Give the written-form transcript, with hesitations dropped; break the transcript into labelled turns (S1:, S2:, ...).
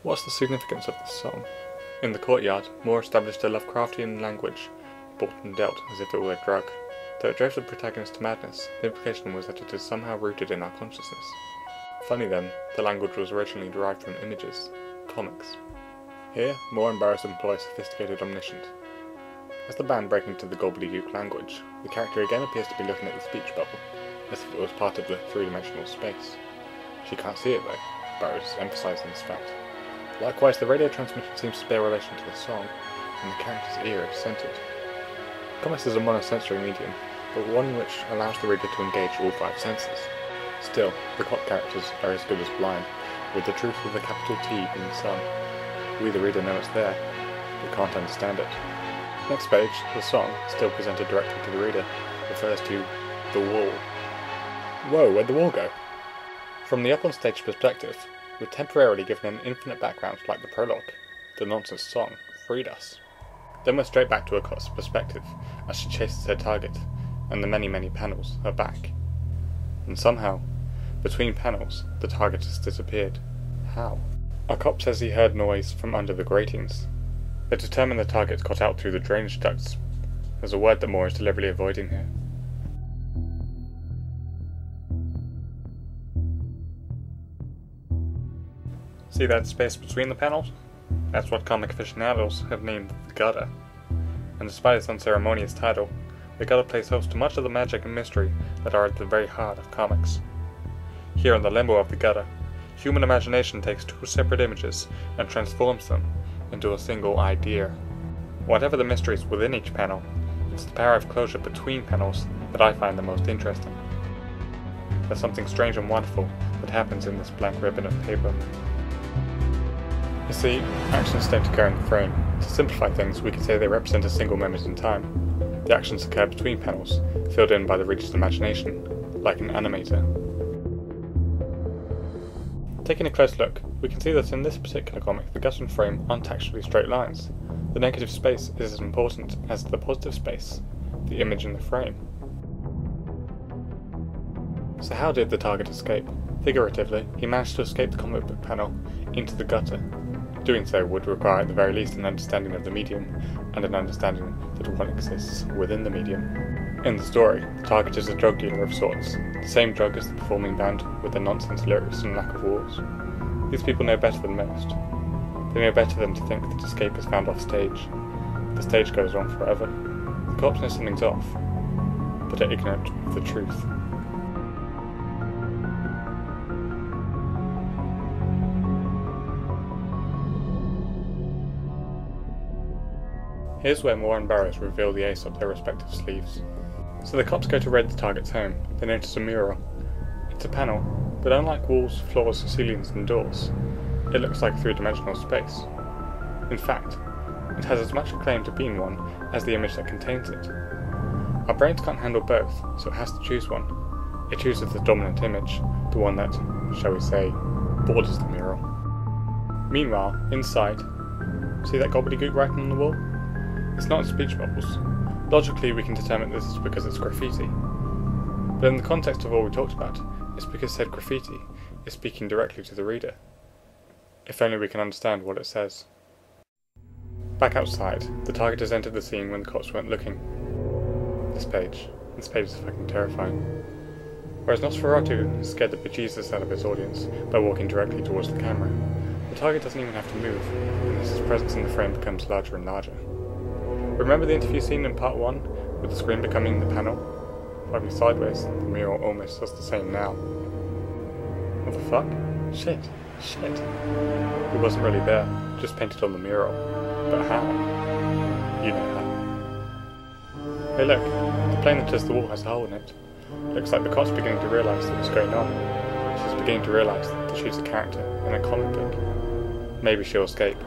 S1: What's the significance of this song? In the courtyard, Moore established a Lovecraftian language, bought and dealt as if it were a drug. Though it drove the protagonist to madness, the implication was that it is somehow rooted in our consciousness. Funny then, the language was originally derived from images, comics. Here, Moore and Burroughs employ sophisticated omniscient. As the band break into the gobbledygook language, the character again appears to be looking at the speech bubble, as if it was part of the three-dimensional space. She can't see it though, Burroughs emphasising this fact. Likewise, the radio transmission seems to bear relation to the song, and the character's ear is centered. Comics is a monosensory medium, but one which allows the reader to engage all five senses. Still, the cop characters are as good as blind, with the truth with a capital T being sung. We the reader know it's there, but can't understand it. Next page, the song, still presented directly to the reader, refers to the wall. Whoa, where'd the wall go? From the up-on-stage perspective, we're temporarily given an infinite background like the prologue. The nonsense song freed us. Then we're straight back to Okot's perspective, as she chases her target, and the many panels are back. And somehow, between panels, the target has disappeared. How? Our cop says he heard noise from under the gratings. They determine the target got out through the drainage ducts. There's a word that Moore is deliberately avoiding here. See that space between the panels? That's what comic aficionados have named the gutter. And despite its unceremonious title, the gutter plays host to much of the magic and mystery that are at the very heart of comics. Here in the limbo of the gutter, human imagination takes two separate images and transforms them into a single idea. Whatever the mysteries within each panel, it's the power of closure between panels that I find the most interesting. There's something strange and wonderful that happens in this blank ribbon of paper. You see, actions don't occur in the frame. To simplify things, we could say they represent a single moment in time. The actions occur between panels, filled in by the reader's imagination, like an animator. Taking a close look, we can see that in this particular comic, the gutter and frame aren't actually straight lines. The negative space is as important as the positive space, the image in the frame. So how did the target escape? Figuratively, he managed to escape the comic book panel into the gutter. Doing so would require at the very least an understanding of the medium, and an understanding that one exists within the medium. In the story, the target is a drug dealer of sorts, the same drug as the performing band with their nonsense lyrics and lack of walls. These people know better than most. They know better than to think that escape is found off stage. The stage goes on forever. The cops know something's off, but are ignorant of the truth. Here's where Moore and Burroughs reveal the ace up their respective sleeves. So the cops go to raid the target's home. They notice a mural. It's a panel, but unlike walls, floors, ceilings and doors, it looks like three-dimensional space. In fact, it has as much claim to being one as the image that contains it. Our brains can't handle both, so it has to choose one. It chooses the dominant image, the one that, shall we say, borders the mural. Meanwhile, inside, see that gobbledygook writing on the wall? It's not speech bubbles. Logically, we can determine this is because it's graffiti. But in the context of all we talked about, it's because said graffiti is speaking directly to the reader. If only we can understand what it says. Back outside, the target has entered the scene when the cops weren't looking. This page is fucking terrifying. Whereas Nosferatu scared the bejesus out of his audience by walking directly towards the camera, the target doesn't even have to move, and his presence in the frame becomes larger and larger. Remember the interview scene in part 1, with the screen becoming the panel? Following sideways, the mural almost does the same now. What the fuck? Shit. He wasn't really there, just painted on the mural. But how? You know how. Hey look, the plane that does the wall has a hole in it. Looks like the cop's beginning to realise what's going on. She's beginning to realise that she's a character in a comic book. Maybe she'll escape.